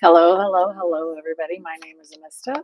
Hello, hello, hello, everybody. My name is Amista,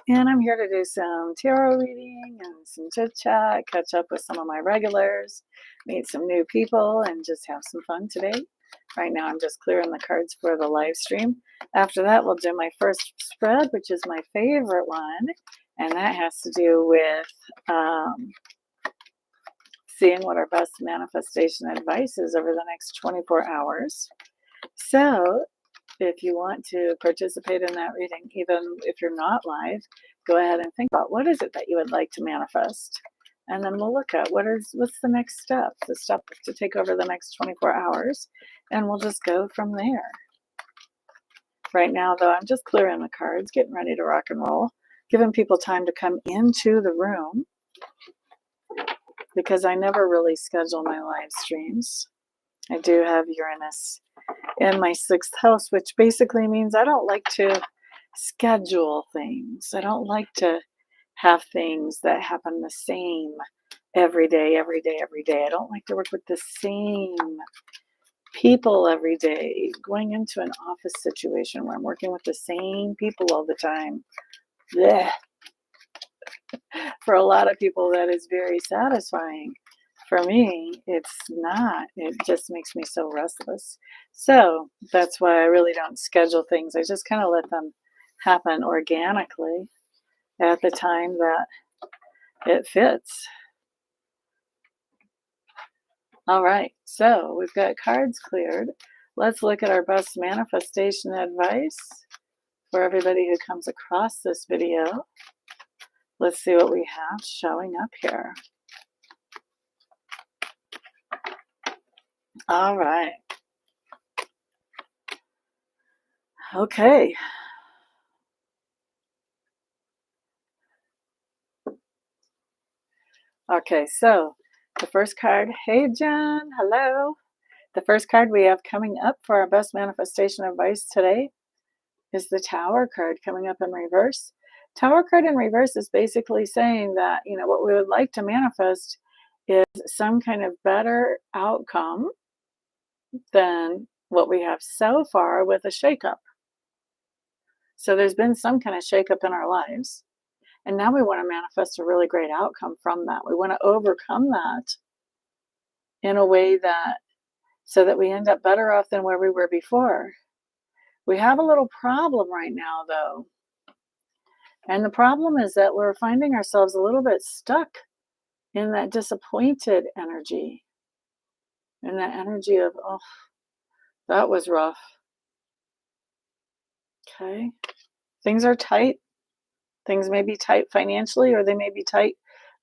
and I'm here to do some tarot reading and some chit chat, catch up with some of my regulars, meet some new people, and just have some fun today. Right now, I'm just clearing the cards for the live stream. After that, we'll do my first spread, which is my favorite one, and that has to do with seeing what our best manifestation advice is over the next 24 hours. So, if you want to participate in that reading, even if you're not live, go ahead and think about what is it that you would like to manifest. And then we'll look at what's the next step, the step to take over the next 24 hours, and we'll just go from there. Right now, though, I'm just clearing the cards, getting ready to rock and roll, giving people time to come into the room because I never really schedule my live streams. I do have Uranus in my sixth house, which basically means I don't like to schedule things. I don't like to have things that happen the same every day, every day, every day. I don't like to work with the same people every day. Going into an office situation where I'm working with the same people all the time. Blech. For a lot of people, that is very satisfying. For me, it's not. It just makes me so restless. So that's why I really don't schedule things. I just kind of let them happen organically at the time that it fits. All right, so we've got cards cleared. Let's look at our best manifestation advice for everybody who comes across this video. Let's see what we have showing up here. All right. Okay. Okay, so the first card, hey Jen, hello. The first card we have coming up for our best manifestation advice today is the Tower card coming up in reverse. Tower card in reverse is basically saying that, what we would like to manifest is some kind of better outcome than what we have so far with a shakeup. So there's been some kind of shakeup in our lives. And now we want to manifest a really great outcome from that. We want to overcome that in a way that so that we end up better off than where we were before. We have a little problem right now, though. And the problem is that we're finding ourselves a little bit stuck in that disappointed energy, in that energy of, oh, that was rough. Okay. Things are tight. Things may be tight financially, or they may be tight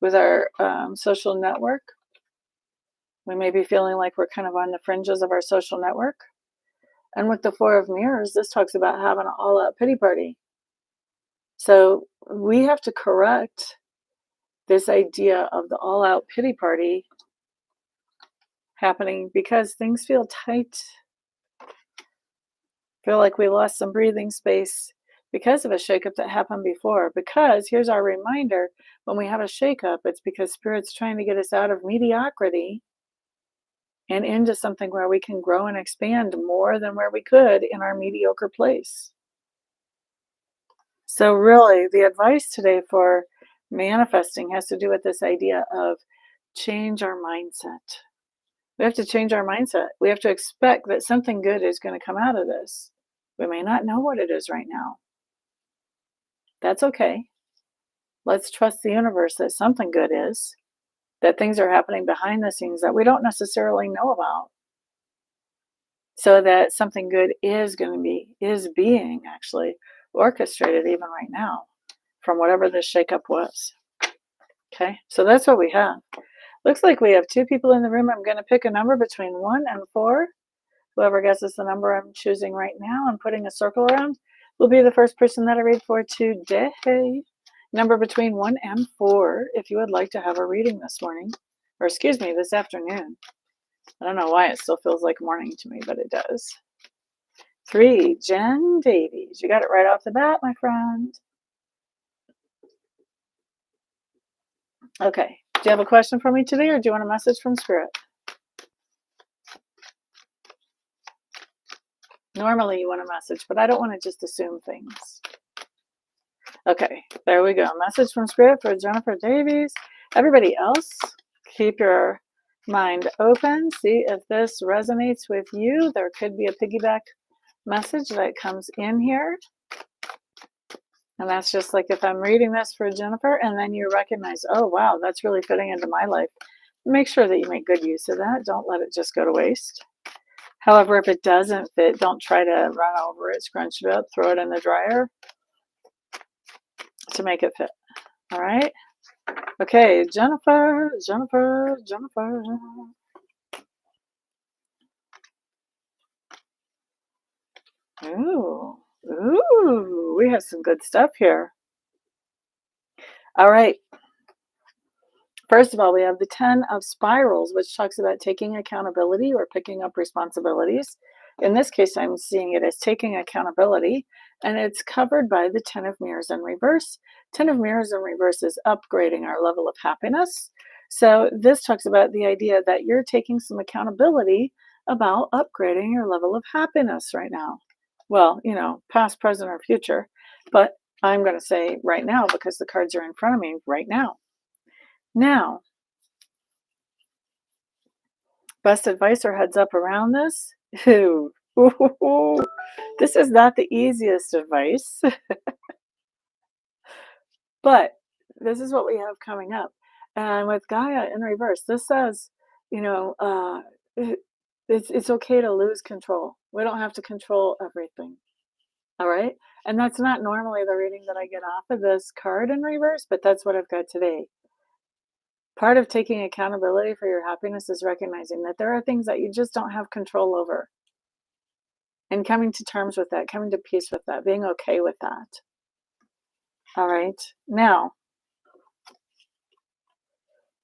with our social network. We may be feeling like we're kind of on the fringes of our social network. And with the Four of Mirrors, this talks about having an all-out pity party. So we have to correct this idea of the all-out pity party happening because things feel tight. Feel like we lost some breathing space because of a shakeup that happened before. Because here's our reminder, when we have a shakeup, it's because Spirit's trying to get us out of mediocrity and into something where we can grow and expand more than where we could in our mediocre place. So really, the advice today for manifesting has to do with this idea of change our mindset. We have to change our mindset. We have to expect that something good is going to come out of this. We may not know what it is right now. That's okay. Let's trust the universe that something good is, that things are happening behind the scenes that we don't necessarily know about. So that something good is being actually orchestrated even right now from whatever this shakeup was. Okay, so that's what we have. Looks like we have two people in the room. I'm going to pick a number between 1 and 4. Whoever guesses the number I'm choosing right now and putting a circle around will be the first person that I read for today. Number between 1 and 4, if you would like to have a reading this morning, or excuse me, this afternoon. I don't know why it still feels like morning to me, but it does. 3, Jen Davies. You got it right off the bat, my friend. Okay. Do you have a question for me today, or do you want a message from Spirit? Normally you want a message, but I don't want to just assume things. Okay, there we go. Message from Spirit for Jennifer Davies. Everybody else, keep your mind open. See if this resonates with you. There could be a piggyback message that comes in here. And that's just like if I'm reading this for Jennifer and then you recognize, oh, wow, that's really fitting into my life. Make sure that you make good use of that. Don't let it just go to waste. However, if it doesn't fit, don't try to run over it, scrunch it up, throw it in the dryer to make it fit. All right? Okay, Jennifer. Ooh, we have some good stuff here. All right. First of all, we have the 10 of Spirals, which talks about taking accountability or picking up responsibilities. In this case, I'm seeing it as taking accountability, and it's covered by the 10 of Mirrors in reverse. 10 of Mirrors in reverse is upgrading our level of happiness. So this talks about the idea that you're taking some accountability about upgrading your level of happiness right now. Well, past, present, or future, but I'm going to say right now because the cards are in front of me right now. Now, best advice or heads up around this? Ooh, this is not the easiest advice, but this is what we have coming up. And with Gaia in reverse, this says, it's okay to lose control. We don't have to control everything. All right. And that's not normally the reading that I get off of this card in reverse, but that's what I've got today. Part of taking accountability for your happiness is recognizing that there are things that you just don't have control over. And coming to terms with that, coming to peace with that, being okay with that. All right. Now,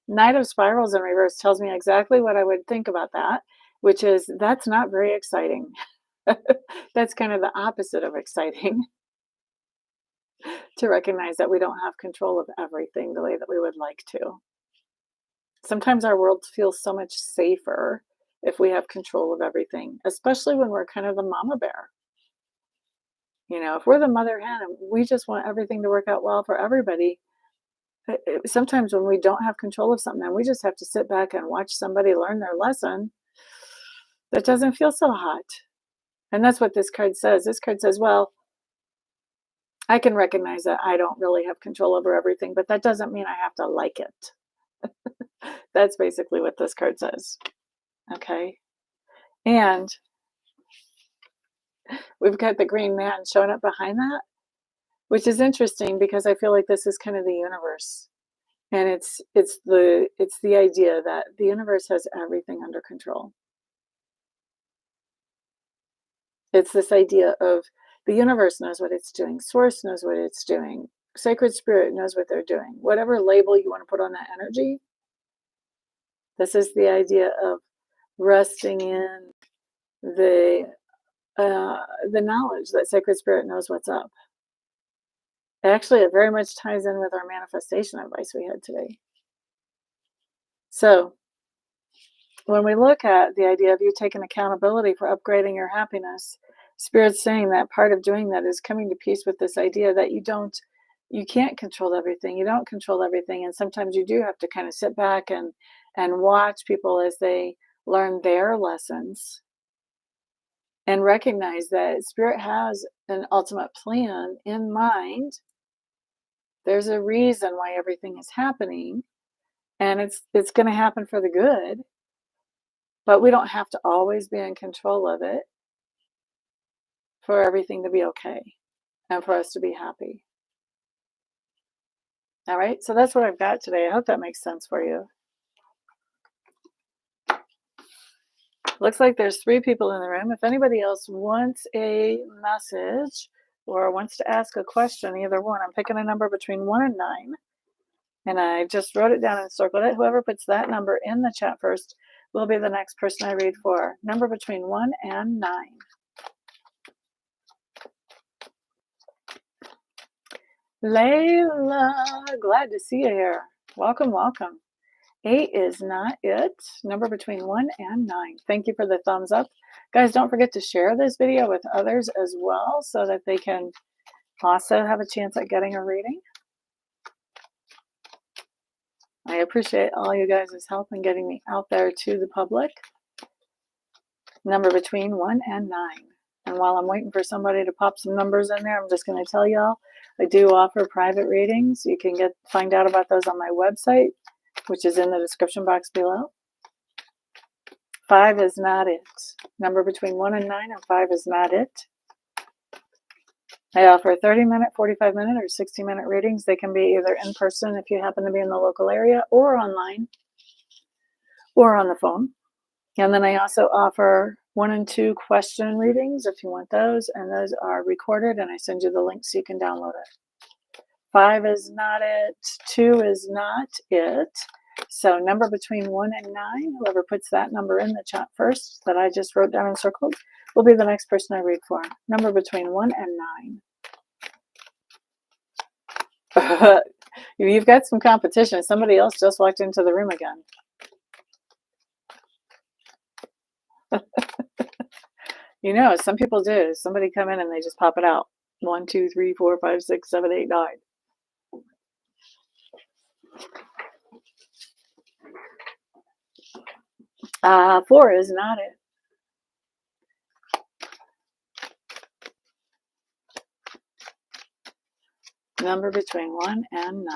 Knight of Spirals in reverse tells me exactly what I would think about that, which is that's not very exciting. That's kind of the opposite of exciting. To recognize that we don't have control of everything the way that we would like to. Sometimes our world feels so much safer if we have control of everything, especially when we're kind of the mama bear. If we're the mother hen and we just want everything to work out well for everybody, sometimes when we don't have control of something and we just have to sit back and watch somebody learn their lesson, that doesn't feel so hot. And that's what this card says. This card says, well, I can recognize that I don't really have control over everything, but that doesn't mean I have to like it. That's basically what this card says. Okay. And we've got the green man showing up behind that, which is interesting because I feel like this is kind of the universe. And it's the idea that the universe has everything under control. It's this idea of the universe knows what it's doing. Source knows what it's doing. Sacred Spirit knows what they're doing. Whatever label you want to put on that energy, this is the idea of resting in the knowledge that Sacred Spirit knows what's up. Actually, it very much ties in with our manifestation advice we had today. So when we look at the idea of you taking accountability for upgrading your happiness, Spirit's saying that part of doing that is coming to peace with this idea that you can't control everything. You don't control everything. And sometimes you do have to kind of sit back and watch people as they learn their lessons and recognize that Spirit has an ultimate plan in mind. There's a reason why everything is happening, and it's going to happen for the good, but we don't have to always be in control of it for everything to be okay and for us to be happy. All right, so that's what I've got today. I hope that makes sense for you. Looks like there's 3 people in the room. If anybody else wants a message or wants to ask a question, either one, I'm picking a number between 1 and 9. And I just wrote it down and circled it. Whoever puts that number in the chat first will be the next person I read for. Number between 1 and 9. Layla, glad to see you here. Welcome, welcome. 8 is not it. Number between 1 and 9. Thank you for the thumbs up. Guys, don't forget to share this video with others as well so that they can also have a chance at getting a reading. I appreciate all you guys' help in getting me out there to the public. Number between 1 and 9. And while I'm waiting for somebody to pop some numbers in there, I'm just going to tell y'all, I do offer private readings. You can find out about those on my website, which is in the description box below. 5 is not it. Number between 1 and 9 and 5 is not it. I offer 30-minute, 45-minute, or 60-minute readings. They can be either in person if you happen to be in the local area, or online, or on the phone. And then I also offer 1 and 2 question readings if you want those, and those are recorded, and I send you the link so you can download it. 5 is not it. 2 is not it. So number between 1 and 9, whoever puts that number in the chat first that I just wrote down and circled, will be the next person I read for. Number between 1 and 9. You've got some competition. Somebody else just walked into the room again. You know, some people do. Somebody come in and they just pop it out. 1, 2, 3, 4, 5, 6, 7, 8, 9. 4 is not it. Number between 1 and 9.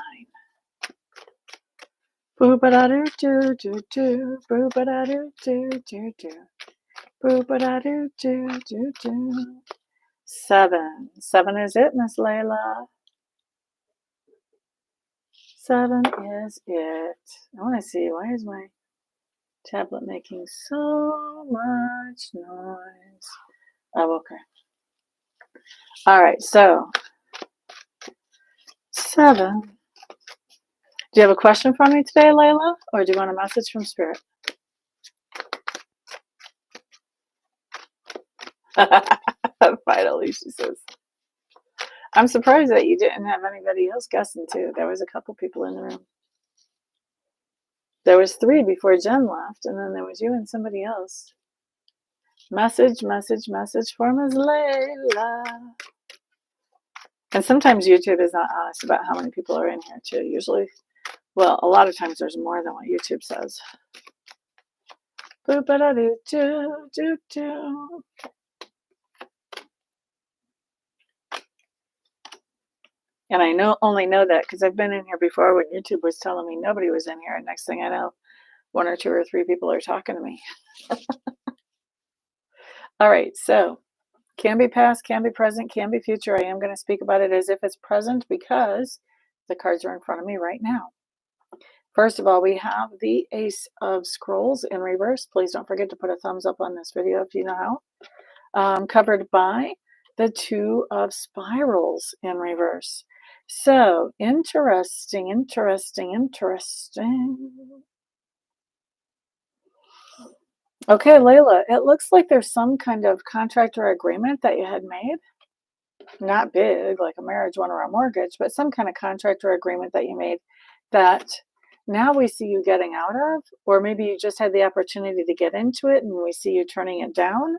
Boo-ba-da-doo-doo-doo-doo. Boo-ba-da-doo-doo-doo-doo. Boo-ba-da-doo-doo-doo-doo. 7. 7 is it, Miss Layla. 7 is it. I want to see. Why is my tablet making so much noise? Oh, okay. All right, so 7. Do you have a question for me today, Layla? Or do you want a message from Spirit? Finally, she says. I'm surprised that you didn't have anybody else guessing too. There was a couple people in the room. There was 3 before Jen left, and then there was you and somebody else. Message, message, message for Ms. Layla. And sometimes YouTube is not honest about how many people are in here too. Usually, well, a lot of times there's more than what YouTube says. Boo-ba-da-doo-doo-doo-doo. And I only know that because I've been in here before when YouTube was telling me nobody was in here, and next thing I know, 1 or 2 or 3 people are talking to me. All right, so can be past, can be present, can be future. I am going to speak about it as if it's present because the cards are in front of me right now. First of all, we have the Ace of Scrolls in reverse. Please don't forget to put a thumbs up on this video if you know how. Covered by the 2 of Spirals in reverse. So, interesting, interesting, interesting. Okay, Layla, it looks like there's some kind of contract or agreement that you had made. Not big, like a marriage one or a mortgage, but some kind of contract or agreement that you made that now we see you getting out of, or maybe you just had the opportunity to get into it and we see you turning it down.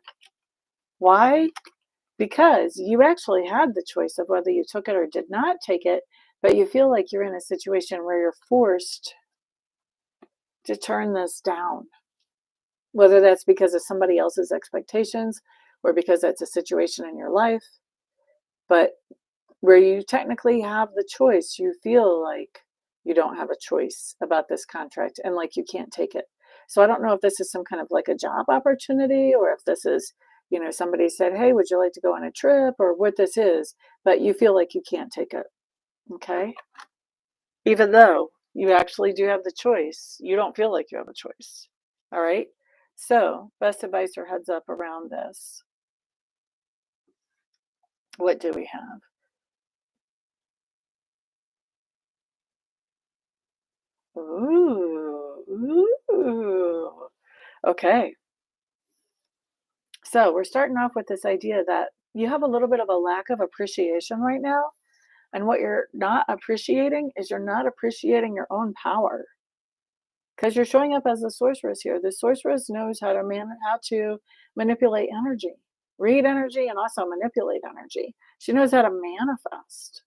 Why? Because you actually had the choice of whether you took it or did not take it, but you feel like you're in a situation where you're forced to turn this down. Whether that's because of somebody else's expectations or because that's a situation in your life, but where you technically have the choice, you feel like you don't have a choice about this contract and like you can't take it. So I don't know if this is some kind of like a job opportunity or if this is, you know, somebody said, hey, would you like to go on a trip, or what this is, but you feel like you can't take it. Okay. Even though you actually do have the choice, you don't feel like you have a choice. All right. So best advice or heads up around this. What do we have? Ooh. Okay. So we're starting off with this idea that you have a little bit of a lack of appreciation right now. And what you're not appreciating is you're not appreciating your own power. because you're showing up as a sorceress here. The sorceress knows how to manipulate energy, read energy, and also manipulate energy. She knows how to manifest.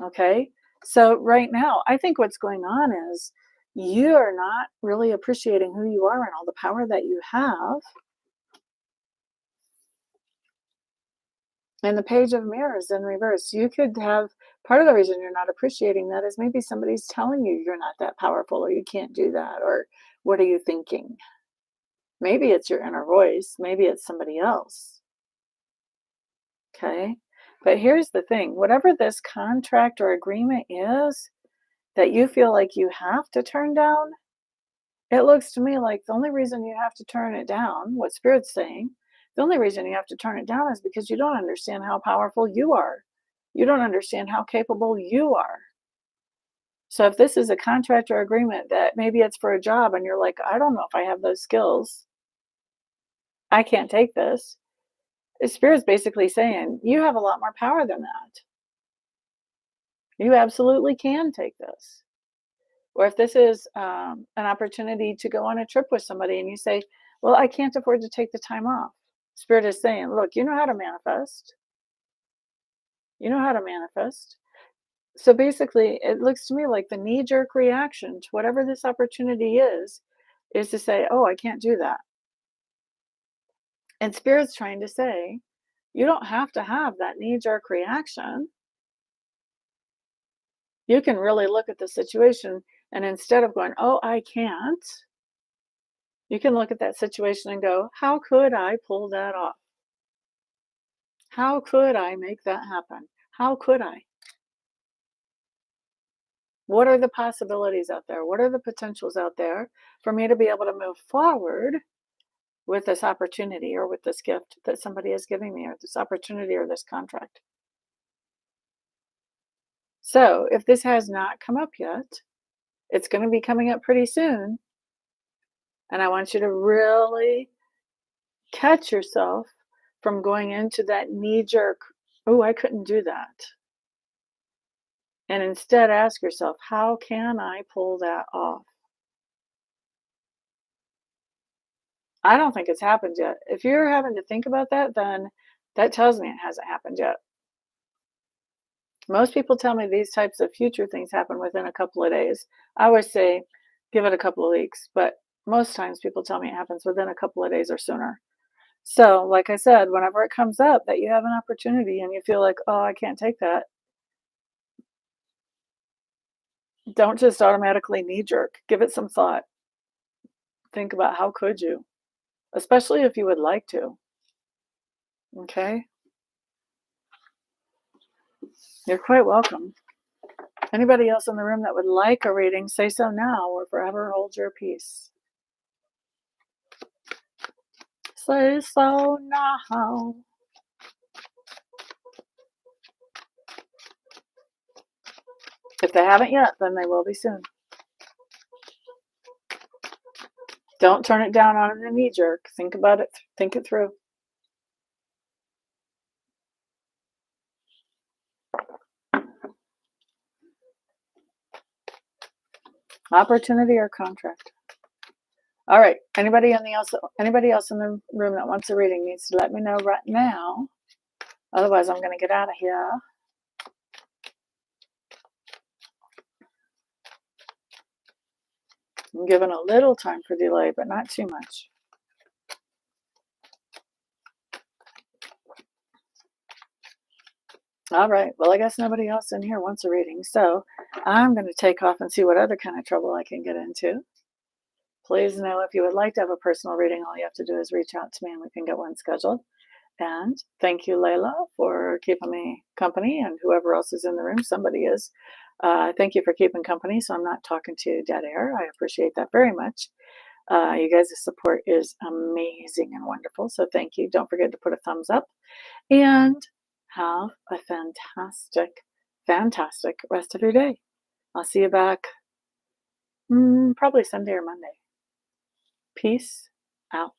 Okay. So right now, I think what's going on is you are not really appreciating who you are and all the power that you have. And the page of mirrors in reverse. You could have part of the reason you're not appreciating that is maybe somebody's telling you you're not that powerful or you can't do that or what are you thinking? Maybe it's your inner voice, maybe it's somebody else. Okay? But here's the thing, whatever this contract or agreement is that you feel like you have to turn down, it looks to me like the only reason you have to turn it down, what Spirit's saying, the only reason you have to turn it down is because you don't understand how powerful you are. You don't understand how capable you are. So if this is a contract or agreement that maybe it's for a job and you're like, I don't know if I have those skills, I can't take this. Spirit's basically saying, you have a lot more power than that. You absolutely can take this. Or if this is an opportunity to go on a trip with somebody and you say, well, I can't afford to take the time off. Spirit is saying, look, you know how to manifest. You know how to manifest. So basically, it looks to me like the knee jerk reaction to whatever this opportunity is to say, oh, I can't do that. And Spirit's trying to say, you don't have to have that knee jerk reaction. You can really look at the situation and instead of going, oh, I can't, you can look at that situation and go, how could I pull that off? How could I make that happen? How could I? What are the possibilities out there? What are the potentials out there for me to be able to move forward with this opportunity or with this gift that somebody is giving me or this opportunity or this contract? So if this has not come up yet, it's going to be coming up pretty soon. And I want you to really catch yourself from going into that knee jerk, oh, I couldn't do that. And instead ask yourself, how can I pull that off? I don't think it's happened yet. If you're having to think about that, then that tells me it hasn't happened yet. Most people tell me these types of future things happen within a couple of days. I always say, give it a couple of weeks, but most times people tell me it happens within a couple of days or sooner. So, like I said, whenever it comes up that you have an opportunity and you feel like, oh, I can't take that, don't just automatically knee jerk. Give it some thought. Think about how could you, especially if you would like to. Okay? You're quite welcome. Anybody else in the room that would like a reading, say so now or forever hold your peace. Say so now. If they haven't yet, then they will be soon. Don't turn it down on a knee jerk. Think about it. Think it through. Opportunity or contract. All right. Anybody else in the room that wants a reading needs to let me know right now. Otherwise, I'm going to get out of here. I'm giving a little time for delay, but not too much. All right. Well, I guess nobody else in here wants a reading. So I'm going to take off and see what other kind of trouble I can get into. Please know if you would like to have a personal reading, all you have to do is reach out to me and we can get one scheduled. And thank you, Layla, for keeping me company and whoever else is in the room. Somebody is. Thank you for keeping company. So I'm not talking to dead air. I appreciate that very much. You guys' support is amazing and wonderful. So thank you. Don't forget to put a thumbs up and have a fantastic, fantastic rest of your day. I'll see you back probably Sunday or Monday. Peace out.